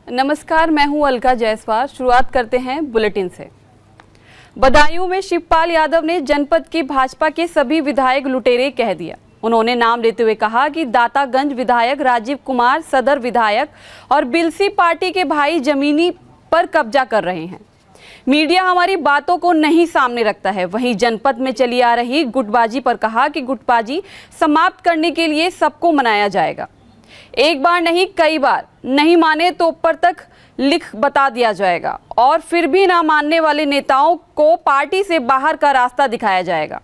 नमस्कार, मैं हूं अलका जायसवाल। शुरुआत करते हैं बुलेटिन से। बदायूं में शिवपाल यादव ने जनपद की भाजपा के सभी विधायक लुटेरे कह दिया। उन्होंने नाम लेते हुए कहा कि दातागंज विधायक राजीव कुमार, सदर विधायक और बिलसी पार्टी के भाई जमीनी पर कब्जा कर रहे हैं। मीडिया हमारी बातों को नहीं सामने रखता है। वहीं जनपद में चली आ रही गुटबाजी पर कहा कि गुटबाजी समाप्त करने के लिए सबको मनाया जाएगा। एक बार नहीं, कई बार। नहीं माने तो ऊपर तक लिख बता दिया जाएगा और फिर भी ना मानने वाले नेताओं को पार्टी से बाहर का रास्ता दिखाया जाएगा।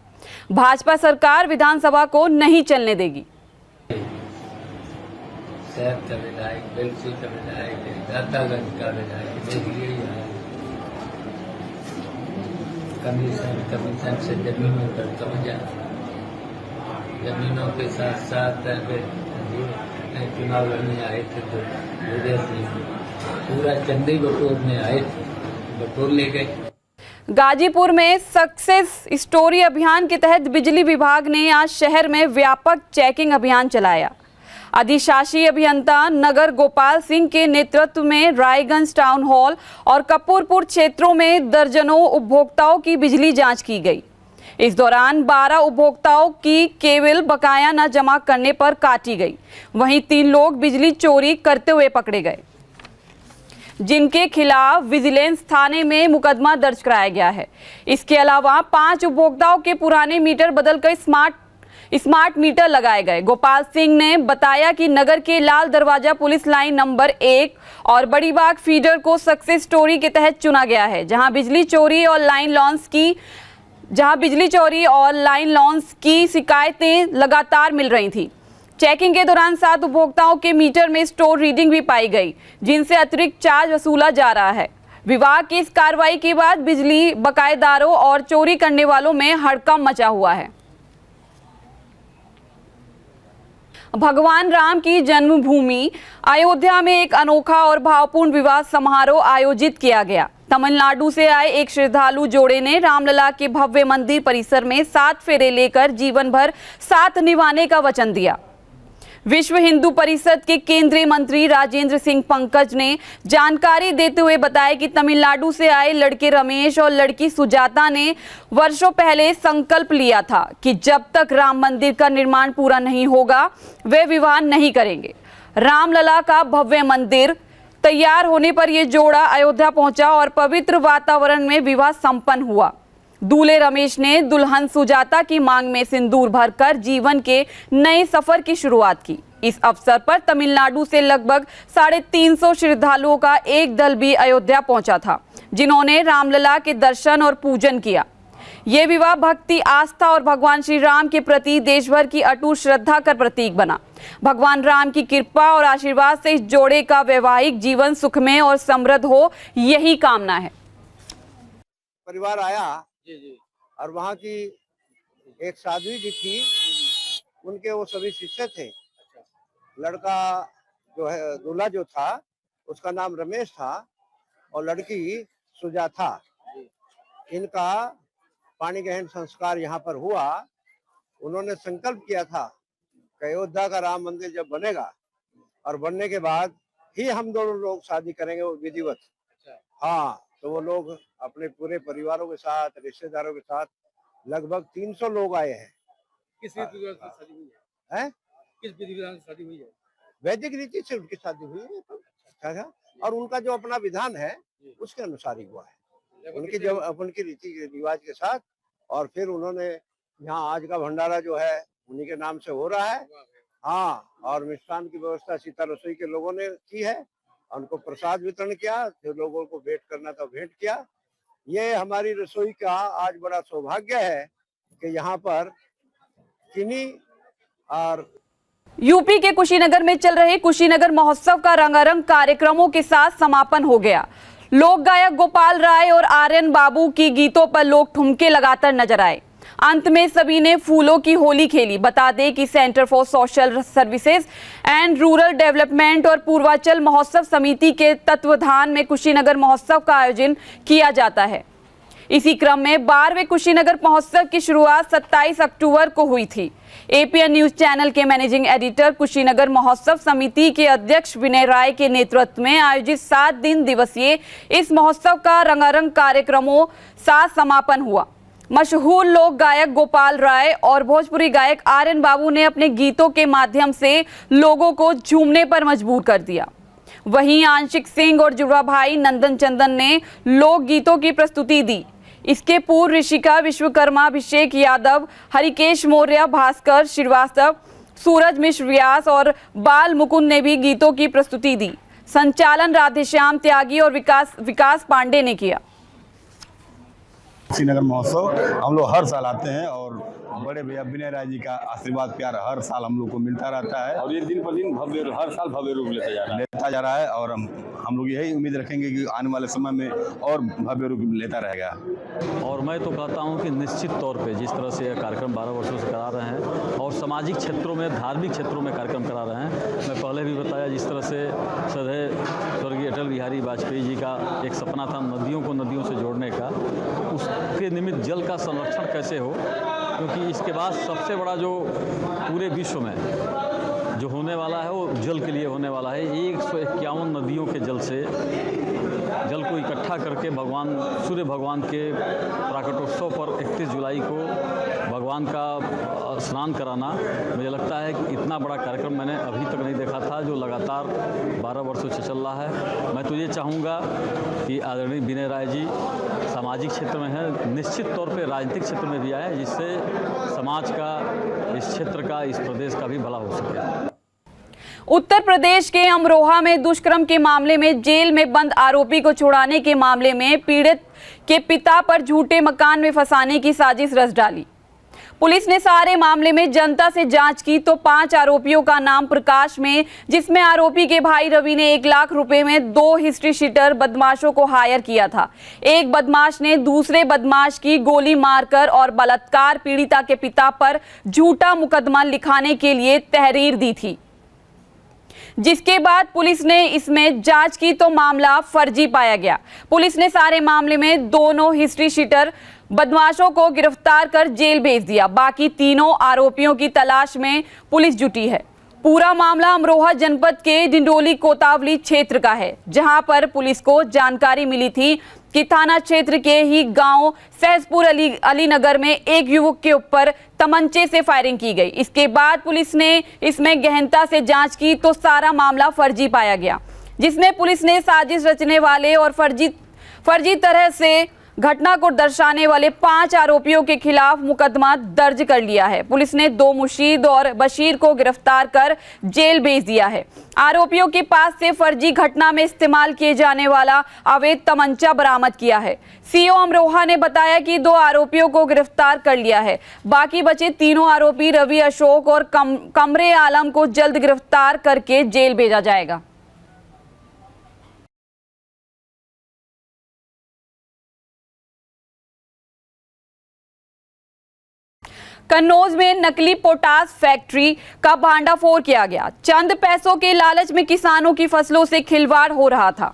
भाजपा सरकार विधानसभा को नहीं चलने देगी। शहर का विधायक, बिलसी का विधायक, दातागंज का विधायक, कमीशन से जमीनों पर कब्जा, जमीनों के साथ साथ चुनाव लड़ने आए थे तो पूरा चंदी बटोरने आए थे, बटोर ले गए। गाजीपुर में सक्सेस स्टोरी अभियान के तहत बिजली विभाग ने आज शहर में व्यापक चेकिंग अभियान चलाया। अधिशासी अभियंता नगर गोपाल सिंह के नेतृत्व में रायगंज टाउन हॉल और कपूरपुर क्षेत्रों में दर्जनों उपभोक्ताओं की बिजली जांच की गई। इस दौरान 12 उपभोक्ताओं की केबल बकाया न जमा करने पर काटी गई। वहीं 3 लोग बिजली चोरी करते हुए पकड़े गए, जिनके खिलाफ विजिलेंस थाने में मुकदमा दर्ज कराया गया है। इसके अलावा 5 उपभोक्ताओं के पुराने मीटर बदलकर स्मार्ट मीटर लगाए गए। गोपाल सिंह ने बताया कि नगर के लाल दरवाजा पुलिस लाइन नंबर 1 और बड़ी बाग फीडर को सक्सेस स्टोरी के तहत चुना गया है, जहां बिजली चोरी और लाइन लॉन्स की शिकायतें लगातार मिल रही थी। चेकिंग के दौरान 7 उपभोक्ताओं के मीटर में स्टोर रीडिंग भी पाई गई, जिनसे अतिरिक्त चार्ज वसूला जा रहा है। विभाग की इस कार्रवाई के बाद बिजली बकायेदारों और चोरी करने वालों में हड़कंप मचा हुआ है। भगवान राम की जन्मभूमि अयोध्या में एक अनोखा और भावपूर्ण विवाह समारोह आयोजित किया गया। तमिलनाडु से आए एक श्रद्धालु जोड़े ने रामलला के भव्य मंदिर परिसर में 7 फेरे लेकर जीवन भर साथ निभाने का वचन दिया। विश्व हिंदू परिषद के केंद्रीय मंत्री राजेंद्र सिंह पंकज ने जानकारी देते हुए बताया कि तमिलनाडु से आए लड़के रमेश और लड़की सुजाता ने वर्षों पहले संकल्प लिया था कि जब तक राम मंदिर का निर्माण पूरा नहीं होगा वे विवाह नहीं करेंगे। रामलला का भव्य मंदिर तैयार होने पर यह जोड़ा अयोध्या पहुंचा और पवित्र वातावरण में विवाह संपन्न हुआ। दूल्हे रमेश ने दुल्हन सुजाता की मांग में सिंदूर भरकर जीवन के नए सफर की शुरुआत की। इस अवसर पर तमिलनाडु से लगभग 350 श्रद्धालुओं का एक दल भी अयोध्या पहुंचा था, जिन्होंने रामलला के दर्शन और पूजन किया। ये विवाह भक्ति, आस्था और भगवान श्री राम के प्रति देश भर की अटूट श्रद्धा का प्रतीक बना। भगवान राम की कृपा और आशीर्वाद से इस जोड़े का वैवाहिक जीवन सुखमय और समृद्ध हो, यही कामना है। परिवार आया और वहाँ की एक साध्वी जी थी, उनके वो सभी शिष्य थे। लड़का जो है, दूल्हा जो था उसका नाम रमेश था और लड़की सुजाता। इनका पाणी ग्रहण संस्कार यहाँ पर हुआ। उन्होंने संकल्प किया था कि अयोध्या का राम मंदिर जब बनेगा और बनने के बाद ही हम दोनों लोग शादी करेंगे, वो विधिवत। हाँ, तो वो लोग अपने पूरे परिवारों के साथ, रिश्तेदारों के साथ लगभग 300 लोग आए हैं। किस रीति रिवाज से शादी हुई है? किस विधि विधान से शादी हुई है? वैदिक रीति से उनकी शादी हुई है। अच्छा, और उनका जो अपना विधान है उसके अनुसार ही हुआ है, उनकी जब उनकी रीति रिवाज के साथ। और फिर उन्होंने यहाँ आज का भंडारा जो है उन्हीं के नाम से हो रहा है। हाँ, और मिष्ठान की व्यवस्था सीता रसोई के लोगों ने की है। उनको प्रसाद वितरण किया, जो लोगों को भेंट करना था भेंट किया। ये हमारी रसोई का आज बड़ा सौभाग्य है कि यहाँ पर किन्हीं और यूपी के कुशीनगर में चल रहे कुशीनगर महोत्सव का रंगारंग कार्यक्रमों के साथ समापन हो गया। लोक गायक गोपाल राय और आर्यन बाबू की गीतों पर लोग ठुमके लगाकर नजर आए। अंत में सभी ने फूलों की होली खेली। बता दें कि centre for social services and rural development और पूर्वांचल महोत्सव समिति के तत्वाधान में कुशीनगर महोत्सव का आयोजन किया जाता है। इसी क्रम में 12वें कुशीनगर महोत्सव की शुरुआत 27 अक्टूबर को हुई थी। एपीएन न्यूज चैनल के मैनेजिंग एडिटर कुशीनगर महोत्सव समिति के अध्यक्ष विनय राय के नेतृत्व में आयोजित 7 दिन दिवसीय इस महोत्सव का रंगारंग कार्यक्रमों साथ समापन हुआ। मशहूर लोक गायक गोपाल राय और भोजपुरी गायक आर्यन बाबू ने अपने गीतों के माध्यम से लोगों को झूमने पर मजबूर कर दिया। वहीं आंशिक सिंह और जुड़वा भाई नंदन चंदन ने लोक गीतों की प्रस्तुति दी। इसके पूर्व ऋषिका विश्वकर्मा, अभिषेक यादव, हरिकेश मौर्य, भास्कर श्रीवास्तव, सूरज मिश्र व्यास और बाल मुकुंद ने भी गीतों की प्रस्तुति दी। संचालन राधेश्याम त्यागी और विकास पांडे ने किया। कुशीनगर महोत्सव हम लोग हर साल आते हैं और बड़े भैया विनय राय जी का आशीर्वाद प्यार हर साल हम लोग को मिलता रहता है और ये दिन पर दिन हर साल भव्य रूप लेता जा रहा है और हम लोग यही उम्मीद रखेंगे कि आने वाले समय में और भव्य रूप लेता रहेगा। और मैं तो कहता हूं कि निश्चित तौर पे जिस तरह से यह कार्यक्रम 12 वर्षों से करा रहे हैं और सामाजिक क्षेत्रों में, धार्मिक क्षेत्रों में कार्यक्रम करा रहे हैं। मैं पहले भी बताया जिस तरह से स्वर्गीय अटल बिहारी वाजपेयी जी का एक सपना था नदियों को नदियों से जोड़ने का, उसके निमित्त जल का संरक्षण कैसे हो, क्योंकि इसके बाद सबसे बड़ा जो पूरे विश्व में जो होने वाला है वो जल के लिए होने वाला है। 151 नदियों के जल को इकट्ठा करके सूर्य भगवान के प्राकटोत्सव पर 31 जुलाई को भगवान का स्नान कराना, मुझे लगता है कि इतना बड़ा कार्यक्रम मैंने अभी तक नहीं देखा था जो लगातार 12 वर्षों से चल रहा है। मैं तो ये चाहूँगा कि आदरणीय विनय राय जी सामाजिक क्षेत्र में है, निश्चित तौर पे राजनीतिक क्षेत्र में भी आए, जिससे समाज का, इस क्षेत्र का, इस प्रदेश का भी भला हो सके। उत्तर प्रदेश के अमरोहा में दुष्कर्म के मामले में जेल में बंद आरोपी को छुड़ाने के मामले में पीड़ित के पिता पर झूठे मकान में फंसाने की साजिश रच डाली। पुलिस ने सारे मामले में जनता से जांच की तो 5 आरोपियों का नाम प्रकाश में, जिसमें आरोपी के भाई रवि ने 1 लाख रुपए में 2 हिस्ट्री शीटर बदमाशों को हायर किया था। एक बदमाश ने दूसरे बदमाश की गोली मारकर और बलात्कार पीड़िता के पिता पर झूठा मुकदमा लिखाने के लिए तहरीर दी थी, जिसके बाद पुलिस ने इसमें जांच की तो मामला फर्जी पाया गया। पुलिस ने सारे मामले में दोनों हिस्ट्री शीटर बदमाशों को गिरफ्तार कर जेल भेज दिया। बाकी तीनों आरोपियों की तलाश में पुलिस जुटी है। पूरा मामला अमरोहा जनपद के डिंडोली कोतावली क्षेत्र का है, जहां पर पुलिस को जानकारी मिली थी कि थाना क्षेत्र के ही गांव सहसपुर अलीनगर में एक युवक के ऊपर तमंचे से फायरिंग की गई। इसके बाद पुलिस ने इसमें गहनता से जांच की तो सारा मामला फर्जी पाया गया, जिसमें पुलिस ने साजिश रचने वाले और फर्जी तरह से घटना को दर्शाने वाले 5 आरोपियों के खिलाफ मुकदमा दर्ज कर लिया है। पुलिस ने 2 मुशीद और बशीर को गिरफ्तार कर जेल भेज दिया है। आरोपियों के पास से फर्जी घटना में इस्तेमाल किए जाने वाला अवैध तमंचा बरामद किया है। सीओ अमरोहा ने बताया कि 2 आरोपियों को गिरफ्तार कर लिया है। बाकी बचे तीनों आरोपी रवि, अशोक और कमरे आलम को जल्द गिरफ्तार करके जेल भेजा जाएगा। कन्नौज में नकली पोटास फैक्ट्री का भांडाफोड़ किया गया। चंद पैसों के लालच में किसानों की फसलों से खिलवाड़ हो रहा था।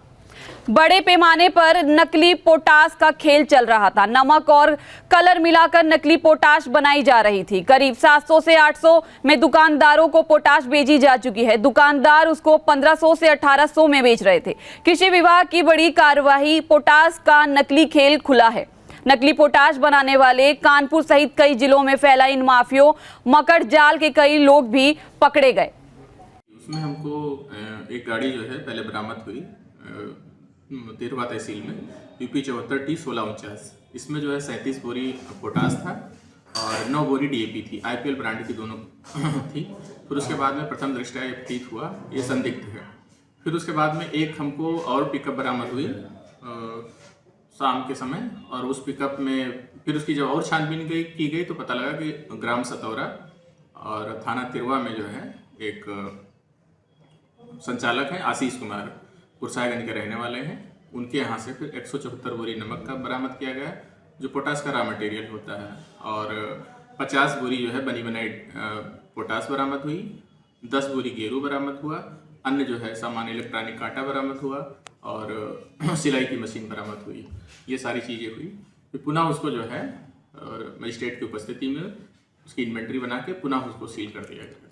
बड़े पैमाने पर नकली पोटास का खेल चल रहा था। नमक और कलर मिलाकर नकली पोटाश बनाई जा रही थी। करीब 700 से 800 में दुकानदारों को पोटाश बेची जा चुकी है। दुकानदार उसको 1500 से 1800 में बेच रहे थे। कृषि विभाग की बड़ी कार्रवाई, पोटाश का नकली खेल खुला है। नकली पोटाश बनाने वाले कानपुर सहित कई जिलों में फैला इन माफियों मकड़ जाल के कई लोग भी पकड़े गए। उसमें हमको एक गाड़ी जो है पहले बरामद हुई तिरवा तहसील में, यूपी 74 T1649। इसमें जो है 37 बोरी पोटाश था और 9 बोरी DAP थी। IPL ब्रांड की दोनों थी। फिर उसके बाद में प्रथम दृष्टया ये प्रतीत हुआ ये संदिग्ध है। फिर उसके बाद में एक हमको और पिकअप बरामद हुई शाम के समय, और उस पिकअप में फिर उसकी जब और छानबीन की गई तो पता लगा कि ग्राम सतौरा और थाना तिरवा में जो है एक संचालक हैं आशीष कुमार, कुरसाईगंज के रहने वाले हैं। उनके यहाँ से फिर 174 बोरी नमक का बरामद किया गया जो पोटाश का रॉ मटेरियल होता है, और 50 बोरी जो है बनी बनाई पोटाश बरामद हुई। 10 बोरी गेरू बरामद हुआ। अन्य जो है सामान इलेक्ट्रॉनिक कांटा बरामद हुआ और सिलाई की मशीन बरामद हुई। ये सारी चीज़ें हुई। फिर पुनः उसको जो है मजिस्ट्रेट की उपस्थिति में उसकी इन्वेंट्री बना के पुनः उसको सील कर दिया गया।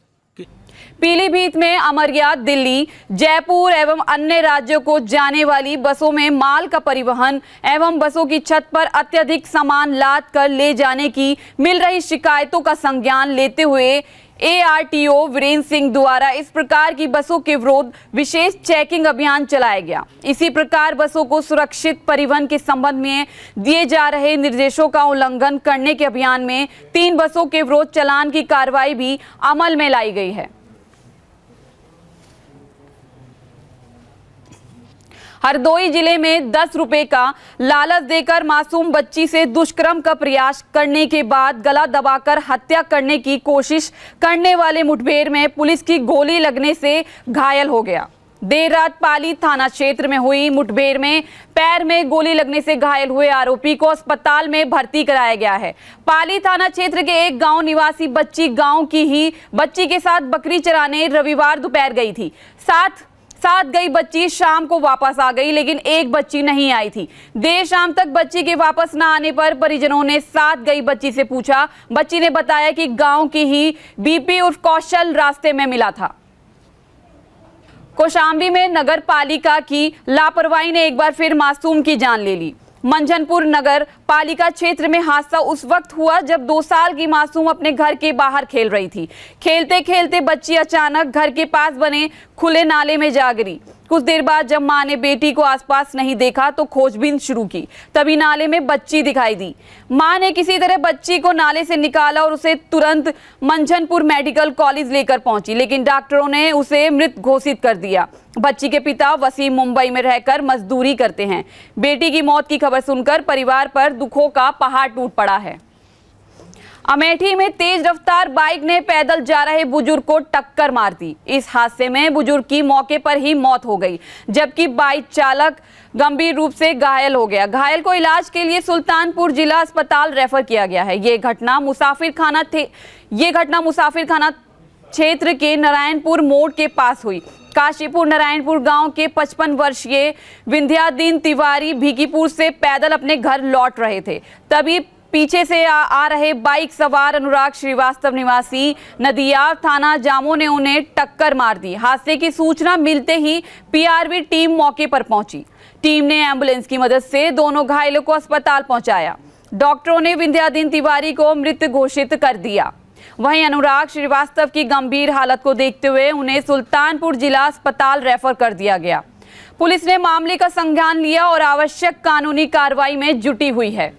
पीलीभीत में अमरयाद दिल्ली, जयपुर एवं अन्य राज्यों को जाने वाली बसों में माल का परिवहन एवं बसों की छत पर अत्यधिक सामान लाद कर ले जाने की मिल रही शिकायतों का संज्ञान लेते हुए ARTO वीरेंद्र सिंह द्वारा इस प्रकार की बसों के विरोध विशेष चेकिंग अभियान चलाया गया। इसी प्रकार बसों को सुरक्षित परिवहन के संबंध में दिए जा रहे निर्देशों का उल्लंघन करने के अभियान में 3 बसों के विरोध चालान की कार्रवाई भी अमल में लाई गई है। हरदोई जिले में 10 रुपए का लालच देकर मासूम बच्ची से दुष्कर्म का प्रयास करने के बाद गला दबाकर हत्या करने की कोशिश करने वाले मुठभेड़ में पुलिस की गोली लगने से घायल हो गया। देर रात पाली थाना क्षेत्र में हुई मुठभेड़ में पैर में गोली लगने से घायल हुए आरोपी को अस्पताल में भर्ती कराया गया है। पाली थाना क्षेत्र के एक गांव निवासी बच्ची गांव की ही बच्ची के साथ बकरी चराने रविवार दोपहर गई थी। साथ गई बच्ची शाम को वापस आ गई, लेकिन एक बच्ची नहीं आई थी। देर शाम तक बच्ची के वापस न आने पर परिजनों ने साथ गई बच्ची से पूछा। बच्ची ने बताया कि गांव की ही BP उर्फ कौशल रास्ते में मिला था। कौशाम्बी में नगर पालिका की लापरवाही ने एक बार फिर मासूम की जान ले ली। मंझनपुर नगर पालिका क्षेत्र में हादसा उस वक्त हुआ जब 2 साल की मासूम अपने घर के बाहर खेल रही थी। खेलते खेलते बच्ची अचानक घर के पास बने खुले नाले में जा गिरी। कुछ देर बाद जब मां ने बेटी को आसपास नहीं देखा तो खोजबीन शुरू की, तभी नाले में बच्ची दिखाई दी। मां ने किसी तरह बच्ची को नाले से निकाला और उसे तुरंत मंझनपुर मेडिकल कॉलेज लेकर पहुंची, लेकिन डॉक्टरों ने उसे मृत घोषित कर दिया। बच्ची के पिता वसीम मुंबई में रहकर मजदूरी करते हैं। बेटी की मौत की खबर सुनकर परिवार पर दुखों का पहाड़ टूट पड़ा है। अमेठी में तेज रफ्तार बाइक ने पैदल जा रहे बुजुर्ग को टक्कर मार दी। इस हादसे में बुजुर्ग की मौके पर ही मौत हो गई, जबकि बाइक चालक गंभीर रूप से घायल हो गया। घायल को इलाज के लिए सुल्तानपुर जिला अस्पताल रेफर किया गया है। ये घटना मुसाफिर खाना क्षेत्र के नारायणपुर मोड़ के पास हुई। काशीपुर नारायणपुर गांव के 55 वर्षीय विंध्यादीन तिवारी भीकीपुर से पैदल अपने घर लौट रहे थे, तभी पीछे से आ रहे बाइक सवार अनुराग श्रीवास्तव निवासी नदिया थाना जामो ने उन्हें टक्कर मार दी। हादसे की सूचना मिलते ही PRV टीम मौके पर पहुंची। टीम ने एम्बुलेंस की मदद से दोनों घायलों को अस्पताल पहुंचाया। डॉक्टरों ने विंध्यादीन तिवारी को मृत घोषित कर दिया। वहीं अनुराग श्रीवास्तव की गंभीर हालत को देखते हुए उन्हें सुल्तानपुर जिला अस्पताल रेफर कर दिया गया। पुलिस ने मामले का संज्ञान लिया और आवश्यक कानूनी कार्रवाई में जुटी हुई है।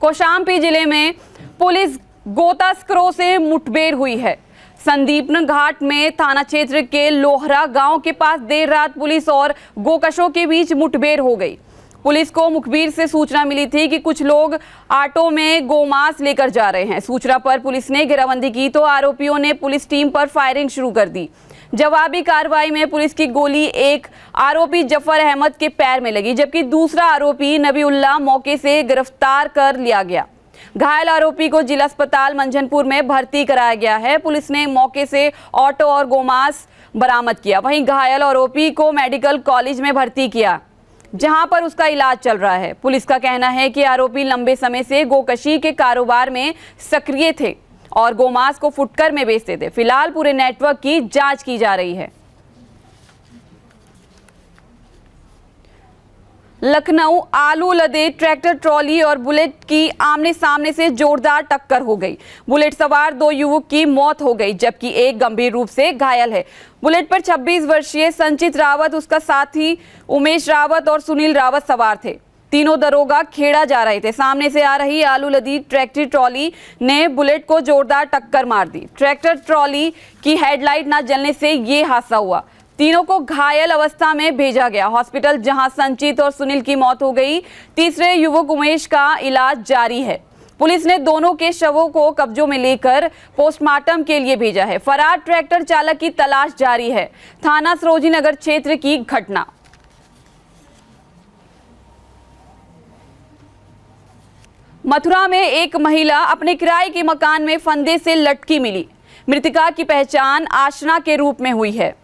कौशाम्बी जिले में पुलिस गोताखोरों से मुठभेड़ हुई है। संदीपन घाट में थाना क्षेत्र के लोहरा गांव के पास देर रात पुलिस और गोकशों के बीच मुठभेड़ हो गई। पुलिस को मुखबिर से सूचना मिली थी कि कुछ लोग ऑटो में गोमांस लेकर जा रहे हैं। सूचना पर पुलिस ने घेराबंदी की तो आरोपियों ने पुलिस टीम पर फायरिंग शुरू कर दी। जवाबी कार्रवाई में पुलिस की गोली एक आरोपी जफर अहमद के पैर में लगी, जबकि दूसरा आरोपी नबीउल्लाह मौके से गिरफ्तार कर लिया गया। घायल आरोपी को जिला अस्पताल मंझनपुर में भर्ती कराया गया है। पुलिस ने मौके से ऑटो और गोमांस बरामद किया। वहीं घायल आरोपी को मेडिकल कॉलेज में भर्ती किया, जहां पर उसका इलाज चल रहा है। पुलिस का कहना है कि आरोपी लंबे समय से गोकशी के कारोबार में सक्रिय थे और गोमांस को फुटकर में बेचते थे। फिलहाल पूरे नेटवर्क की जांच की जा रही है। लखनऊ आलू लदे ट्रैक्टर ट्रॉली और बुलेट की आमने सामने से जोरदार टक्कर हो गई। बुलेट सवार 2 युवक की मौत हो गई, जबकि एक गंभीर रूप से घायल है। बुलेट पर 26 वर्षीय संचित रावत, उसका साथी उमेश रावत और सुनील रावत सवार थे। तीनों दरोगा खेड़ा जा रहे थे। सामने से आ रही आलू लदी ट्रैक्टर ट्रॉली ने बुलेट को जोरदार टक्कर मार दी। ट्रैक्टर ट्रॉली की हेडलाइट न जलने से ये हादसा हुआ। तीनों को घायल अवस्था में भेजा गया हॉस्पिटल, जहां संचित और सुनील की मौत हो गई। तीसरे युवक उमेश का इलाज जारी है। पुलिस ने दोनों के शवों को कब्जों में लेकर पोस्टमार्टम के लिए भेजा है। फरार ट्रैक्टर चालक की तलाश जारी है। थाना सरोजी नगर क्षेत्र की घटना। मथुरा में एक महिला अपने किराए के मकान में फंदे से लटकी मिली। मृतका की पहचान आशना के रूप में हुई है।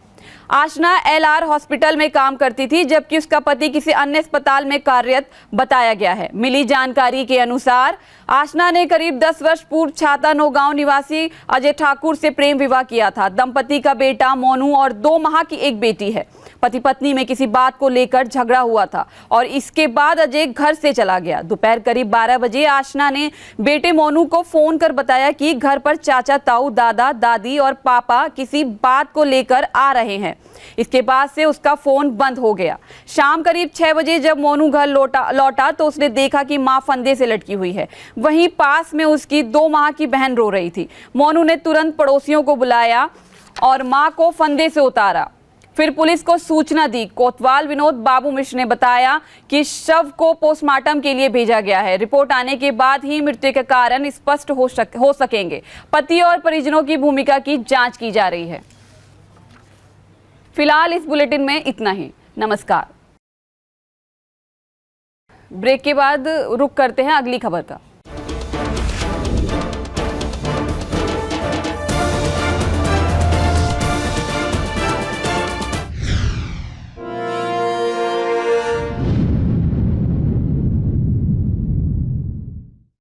आशना LR हॉस्पिटल में काम करती थी, जबकि उसका पति किसी अन्य अस्पताल में कार्यरत बताया गया है। मिली जानकारी के अनुसार आशना ने करीब 10 वर्ष पूर्व छाता नौगांव निवासी अजय ठाकुर से प्रेम विवाह किया था। दंपति का बेटा मोनू और 2 माह की एक बेटी है। पति पत्नी में किसी बात को लेकर झगड़ा हुआ था और इसके बाद अजय घर से चला गया। दोपहर करीब 12 बजे आशना ने बेटे मोनू को फोन कर बताया कि घर पर चाचा, ताऊ, दादा, दादी और पापा किसी बात को लेकर आ रहे हैं। इसके बाद से उसका फोन बंद हो गया। शाम करीब 6 बजे जब मोनू घर लौटा तो उसने देखा कि मां फंदे से लटकी हुई है। वहीं पास में उसकी 2 माह की बहन रो रही थी। मोनू ने तुरंत पड़ोसियों को बुलाया और मां को फंदे से उतारा, फिर पुलिस को सूचना दी। कोतवाल विनोद बाबू मिश्र ने बताया कि शव को पोस्टमार्टम के लिए भेजा गया है। रिपोर्ट आने के बाद ही मृत्यु के कारण स्पष्ट हो सकेंगे। पति और परिजनों की भूमिका की जांच की जा रही है। फिलहाल इस बुलेटिन में इतना ही। नमस्कार। ब्रेक के बाद रुक करते हैं अगली खबर का।